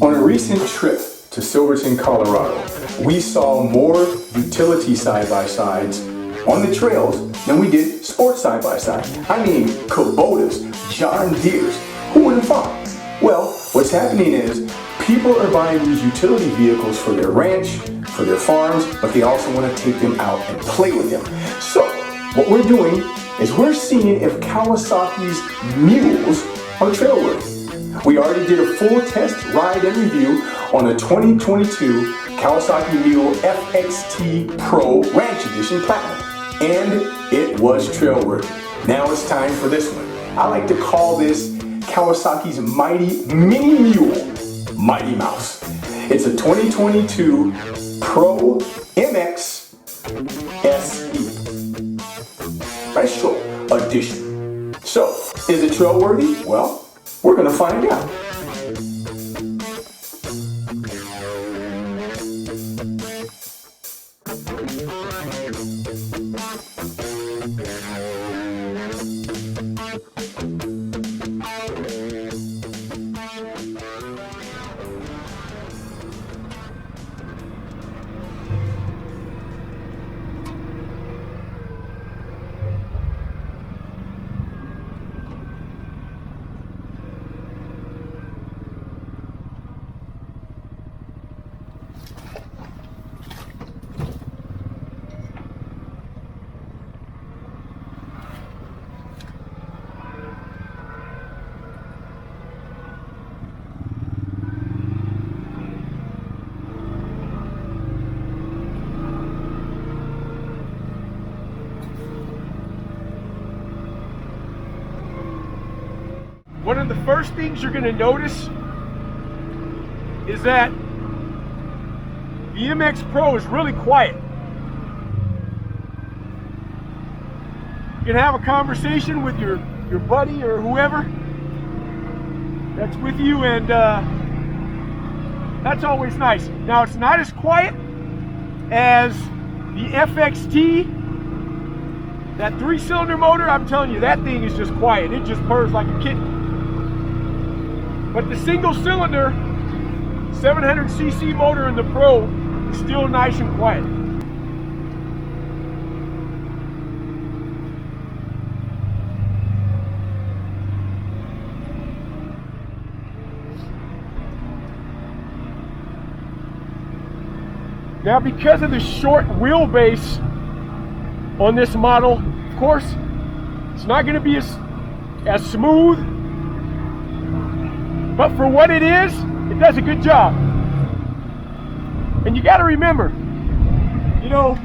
On a recent trip to Silverton, Colorado, we saw more utility side-by-sides on the trails than we did sports side-by-side. I mean, Kubotas, John Deeres, who would have thought? Well, what's happening is people are buying these utility vehicles for their ranch, for their farms, but they also want to take them out and play with them. So, what we're doing is we're seeing if Kawasaki's mules are trailworthy. We already did a full test ride and review on a 2022 Kawasaki Mule FXT Pro Ranch Edition Platinum, and it was trailworthy. Now it's time for this one. I like to call this Kawasaki's Mighty Mini Mule, Mighty Mouse. It's a 2022 Pro MX SE Retro Edition. So, is it trailworthy? Well, we're going to find out. One of the first things you're going to notice is that the MX Pro is really quiet. You can have a conversation with your buddy or whoever that's with you, and that's always nice. Now, it's not as quiet as the FXT. That 3-cylinder motor, I'm telling you, that thing is just quiet. It just purrs like a kitten. But the single cylinder 700cc motor in the Pro is still nice and quiet. Now, because of the short wheelbase on this model, of course, it's not going to be as smooth. But for what it is, it does a good job. And you got to remember, you know,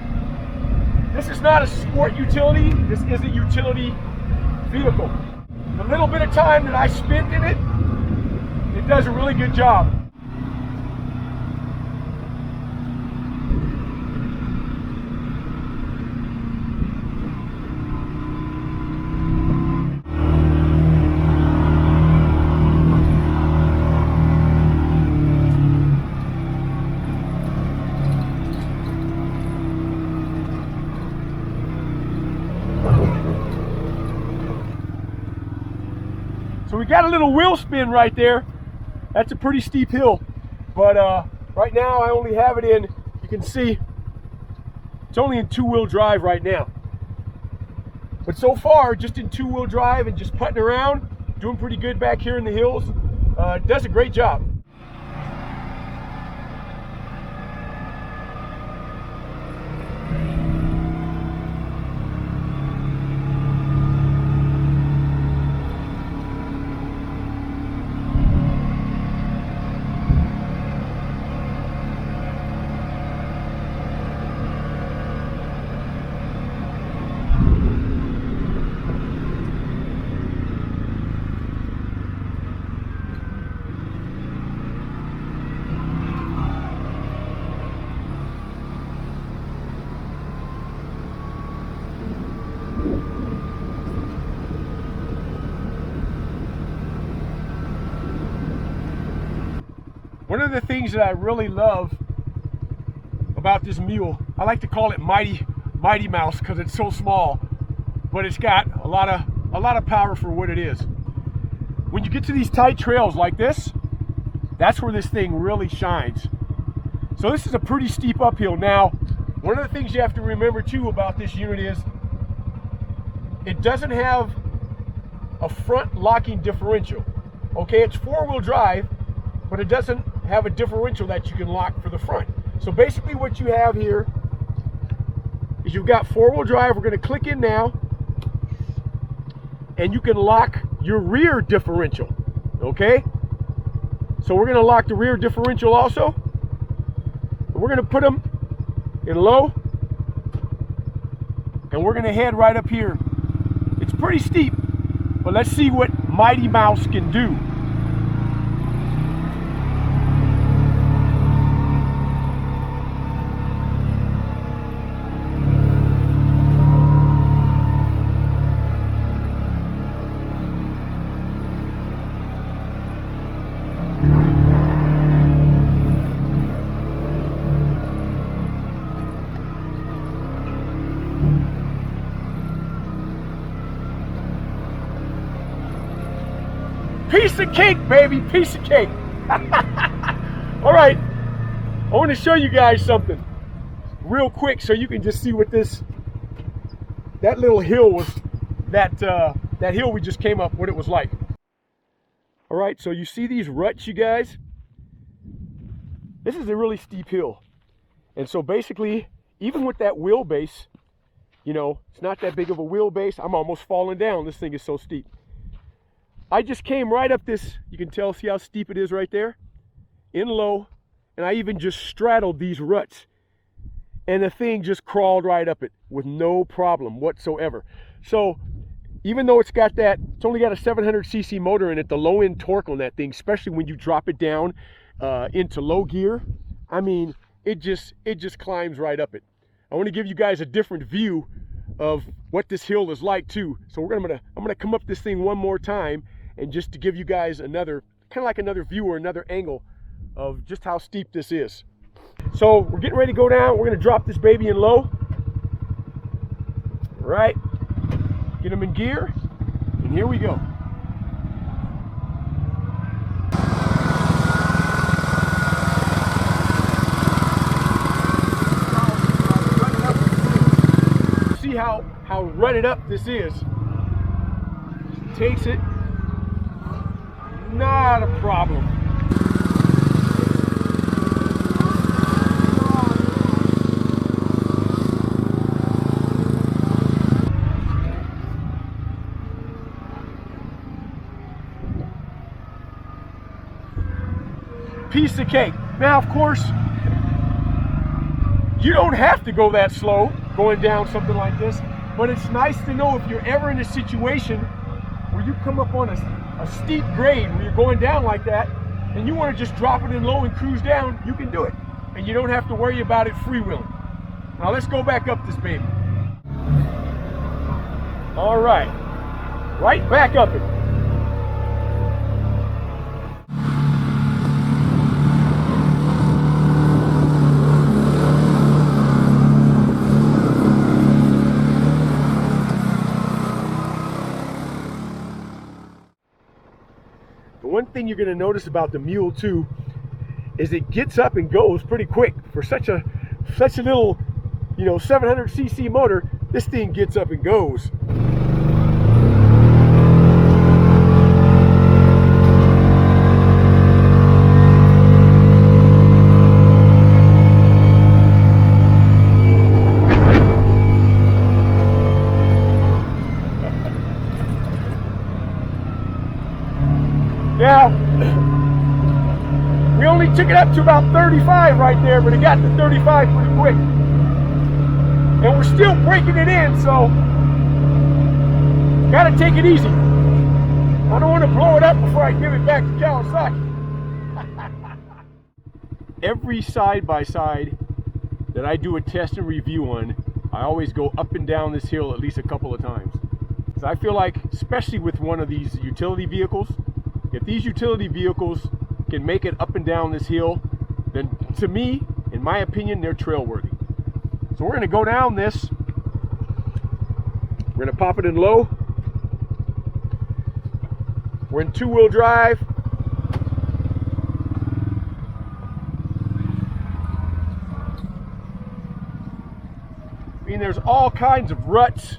this is not a sport utility. This is a utility vehicle. The little bit of time that I spent in it, it does a really good job. So we got a little wheel spin right there. That's a pretty steep hill. But right now I only have it in, you can see, it's only in 2-wheel drive right now. But so far, just in 2-wheel drive and just putting around, doing pretty good back here in the hills. Does a great job. One of the things that I really love about this mule, I like to call it Mighty Mouse because it's so small, but it's got a lot of power for what it is. When you get to these tight trails like this, That's where this thing really shines. So this is a pretty steep uphill. Now, one of the things you have to remember too about this unit is it doesn't have a front locking differential. Okay, it's four-wheel drive, but it doesn't have a differential that you can lock for the front. So basically what you have here is you've got four-wheel drive. We're going to click in now, and you can lock your rear differential. Okay, so we're going to lock the rear differential also. We're going to put them in low, and we're going to head right up here. It's pretty steep, but let's see what Mighty Mouse can do. Piece of cake, baby, piece of cake. All right, I want to show you guys something real quick so you can just see what that little hill was, that hill we just came up, what it was like. All right, so you see these ruts, you guys? This is a really steep hill. And so basically, even with that wheelbase, you know, it's not that big of a wheelbase. I'm almost falling down. This thing is so steep. I just came right up this, you can tell, see how steep it is right there? In low, and I even just straddled these ruts. And the thing just crawled right up it with no problem whatsoever. So, even though it's only got a 700cc motor in it, the low end torque on that thing, especially when you drop it down into low gear, I mean, it just climbs right up it. I want to give you guys a different view of what this hill is like too. So I'm gonna come up this thing one more time, and just to give you guys another, kind of like another view or another angle of just how steep this is. So we're getting ready to go down. We're gonna drop this baby in low. All right, get them in gear, and here we go. See how rutted up this is. Takes it, not a problem. Piece of cake. Now, of course, you don't have to go that slow going down something like this, but it's nice to know if you're ever in a situation where you come up on a steep grade where you're going down like that and you want to just drop it in low and cruise down, you can do it. And you don't have to worry about it freewheeling. Now let's go back up this baby. All right, right back up it. One thing you're going to notice about the Mule too is it gets up and goes pretty quick. For such a little, 700cc motor, this thing gets up and goes. Now, we only took it up to about 35 right there, but it got to 35 pretty quick. And we're still breaking it in, so gotta take it easy. I don't want to blow it up before I give it back to Kawasaki. Every side-by-side that I do a test and review on, I always go up and down this hill at least a couple of times. So I feel like, especially with one of these utility vehicles, if these utility vehicles can make it up and down this hill, then to me, in my opinion, they're trail worthy. So we're gonna go down this. We're gonna pop it in low. We're in two-wheel drive. mean, there's all kinds of ruts,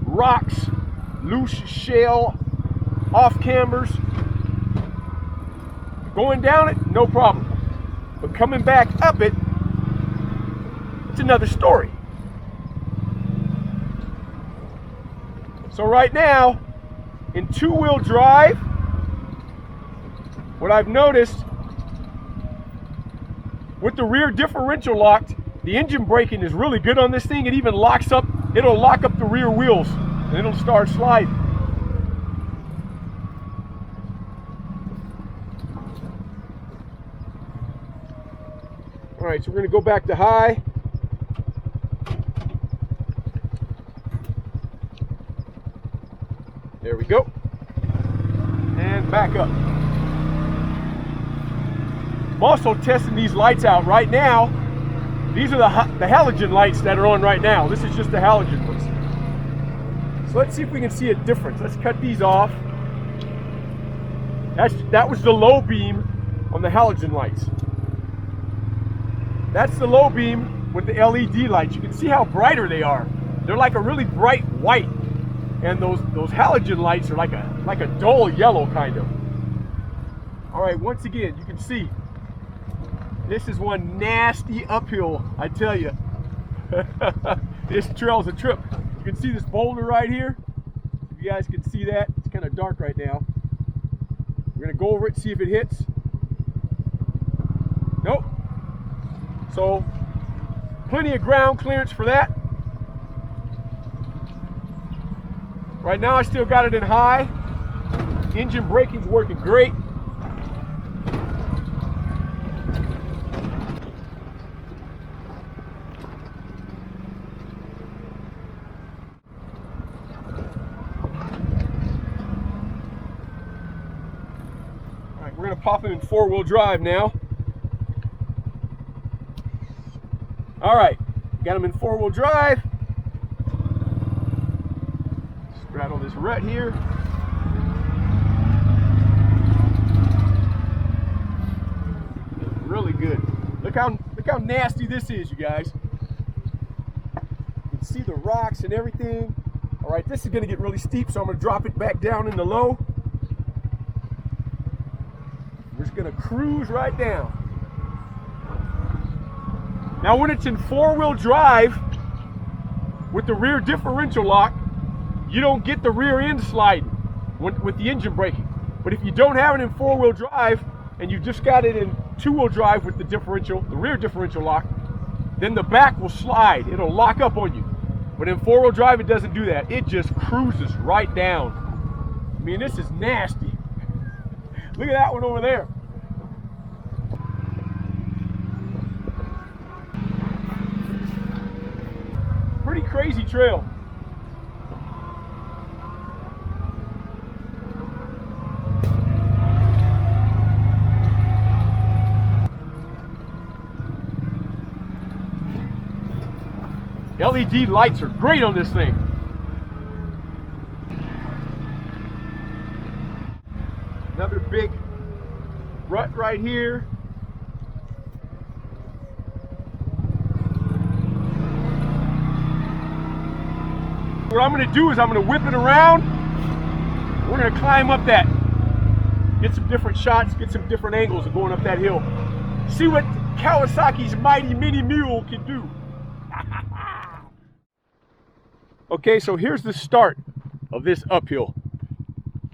rocks, loose shale, off cambers. Going down it, no problem. But coming back up it, it's another story. So right now, in two-wheel drive, what I've noticed, with the rear differential locked, the engine braking is really good on this thing. It even locks up, it'll lock up the rear wheels and it'll start sliding. All right, so we're gonna go back to high. There we go. And back up. I'm also testing these lights out right now. These are the halogen lights that are on right now. This is just the halogen ones. So let's see if we can see a difference. Let's cut these off. That was the low beam on the halogen lights. That's the low beam with the LED lights. You can see how brighter they are. They're like a really bright white. And those halogen lights are like a dull yellow kind of. All right, once again, you can see this is one nasty uphill, I tell you. This trail's a trip. You can see this boulder right here. If you guys can see that, it's kind of dark right now. We're gonna go over it, see if it hits. Nope. So, plenty of ground clearance for that. Right now I still got it in high. Engine braking's working great. All right, we're gonna pop it in four-wheel drive now. All right, got them in four-wheel drive. Straddle this rut here. Really good. Look how nasty this is, you guys. You can see the rocks and everything. All right, this is gonna get really steep, so I'm gonna drop it back down in the low. We're just gonna cruise right down. Now when it's in four-wheel drive with the rear differential lock, you don't get the rear end slide with the engine braking. But if you don't have it in four-wheel drive and you just got it in two-wheel drive with the rear differential lock, then the back will slide. It'll lock up on you. But in four-wheel drive, it doesn't do that. It just cruises right down. I mean, this is nasty. Look at that one over there. Pretty crazy trail. LED lights are great on this thing. Another big rut right here. What I'm going to do is I'm going to whip it around. We're going to climb up that. Get some different shots, get some different angles of going up that hill. See what Kawasaki's mighty mini mule can do. Okay, so here's the start of this uphill.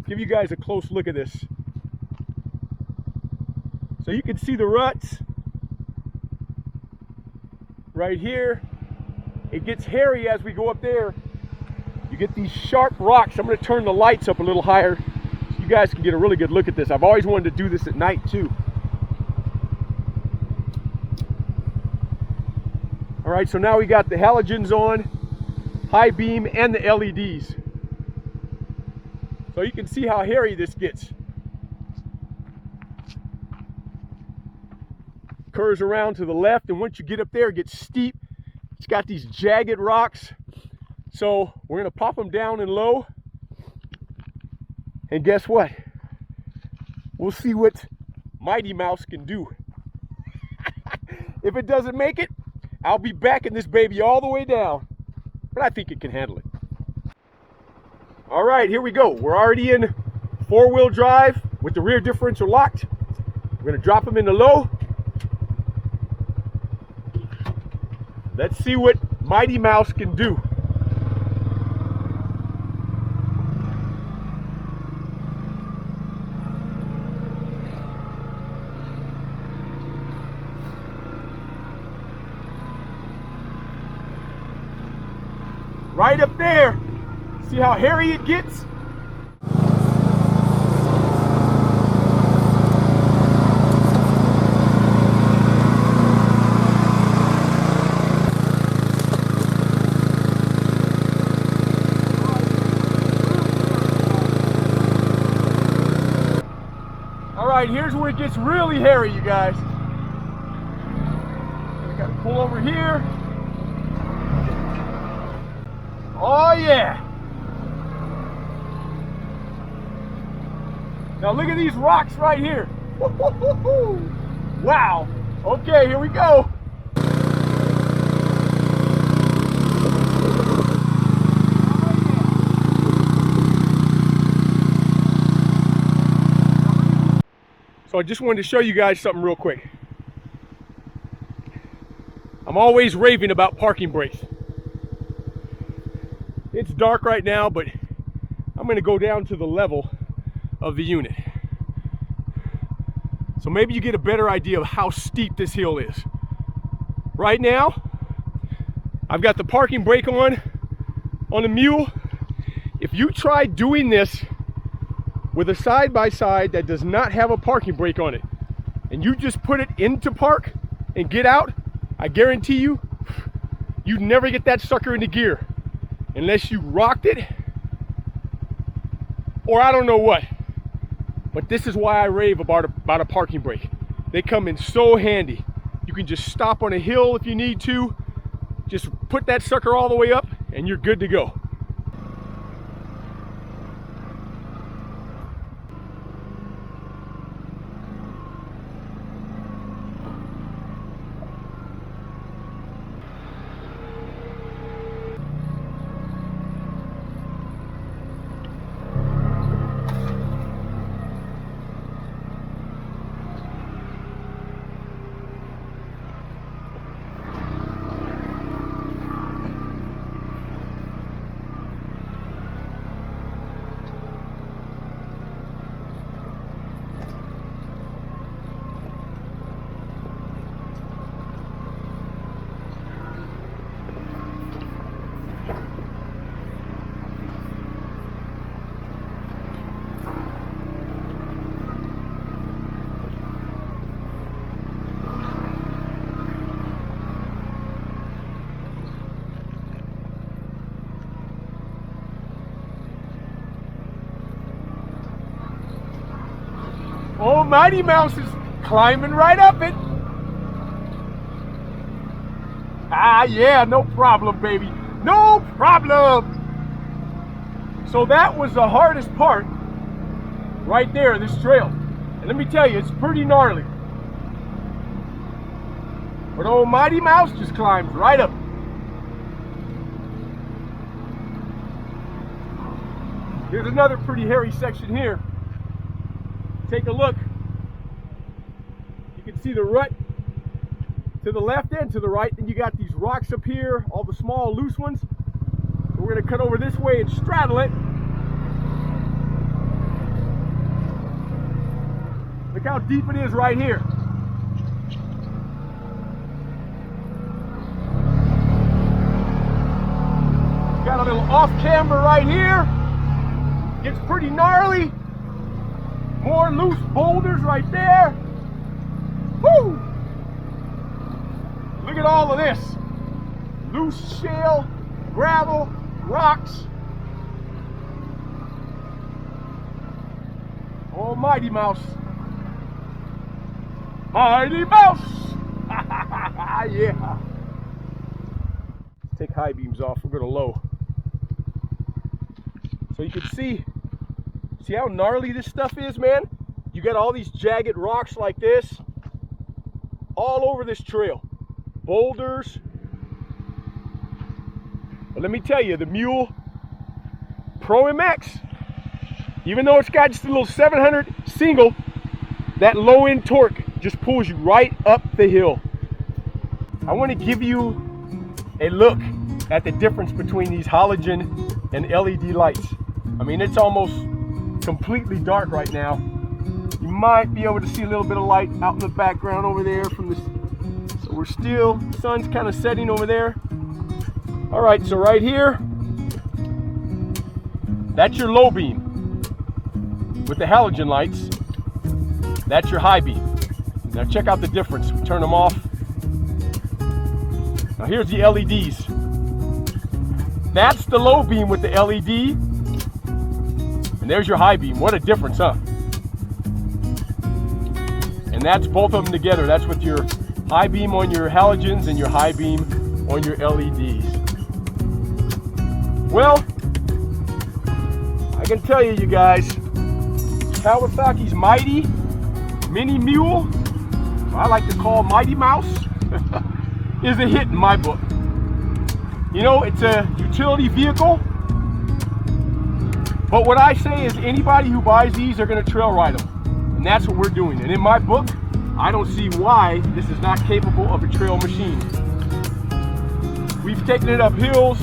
Give you guys a close look at this. So you can see the ruts right here. It gets hairy as we go up there. You get these sharp rocks. I'm going to turn the lights up a little higher so you guys can get a really good look at this. I've always wanted to do this at night too. All right, so now we got the halogens on, high beam, and the LEDs. So you can see how hairy this gets. Curves around to the left, and once you get up there, it gets steep. It's got these jagged rocks. So we're gonna pop them down and low. And guess what? We'll see what Mighty Mouse can do. If it doesn't make it, I'll be backing this baby all the way down, but I think it can handle it. All right, here we go. We're already in four-wheel drive with the rear differential locked. We're gonna drop them into low. Let's see what Mighty Mouse can do. Right up there. See how hairy it gets? All right, here's where it gets really hairy, you guys. We gotta pull over here. Oh yeah! Now look at these rocks right here. Wow! Okay, here we go. So I just wanted to show you guys something real quick. I'm always raving about parking brakes. It's dark right now, but I'm going to go down to the level of the unit. So maybe you get a better idea of how steep this hill is. Right now, I've got the parking brake on the mule. If you try doing this with a side-by-side that does not have a parking brake on it, and you just put it into park and get out, I guarantee you, you'd never get that sucker into gear. Unless you rocked it, or I don't know what. But this is why I rave about a parking brake. They come in so handy. You can just stop on a hill if you need to. Just put that sucker all the way up and you're good to go. Oh, Mighty Mouse is climbing right up it. Ah, yeah, no problem, baby. No problem. So that was the hardest part right there, this trail. And let me tell you, it's pretty gnarly. But old Mighty Mouse just climbs right up. Here's another pretty hairy section here. Take a look. You can see the rut to the left and to the right. Then you got these rocks up here, all the small loose ones. We're going to cut over this way and straddle it. Look how deep it is right here. Got a little off camber right here. Gets pretty gnarly. More loose boulders right there. Woo! Look at all of this. Loose shale, gravel, rocks. Oh, Mighty Mouse. Mighty Mouse! Yeah. Let's take high beams off. We'll go to low. So you can see how gnarly this stuff is, man? You got all these jagged rocks like this all over this trail. Boulders, But let me tell you, the Mule Pro MX, even though it's got just a little 700 single, that low end torque just pulls you right up the hill. I want to give you a look at the difference between these halogen and LED lights. I mean, it's almost completely dark right now. You might be able to see a little bit of light out in the background over there from this. So we're still, sun's kind of setting over there. All right, so right here, that's your low beam with the halogen lights. That's your high beam. Now check out the difference. We turn them off. Now here's the LEDs. That's the low beam with the LED. And there's your high beam. What a difference, huh? And that's both of them together. That's with your high beam on your halogens and your high beam on your LEDs. Well, I can tell you guys, Kawasaki's Mighty Mini Mule, I like to call Mighty Mouse, is a hit in my book. You know, it's a utility vehicle, but what I say is anybody who buys these are going to trail ride them, and that's what we're doing. And in my book, I don't see why this is not capable of a trail machine. We've taken it up hills,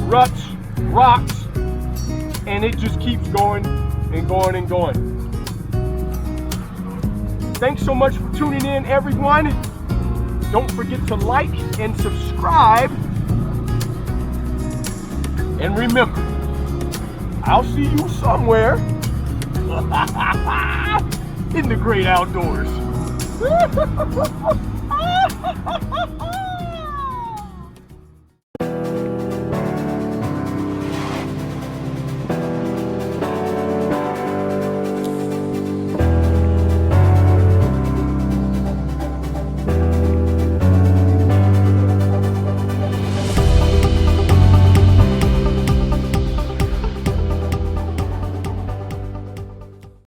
ruts, rocks, and it just keeps going and going and going. Thanks so much for tuning in, everyone. Don't forget to like and subscribe. And remember, I'll see you somewhere in the great outdoors.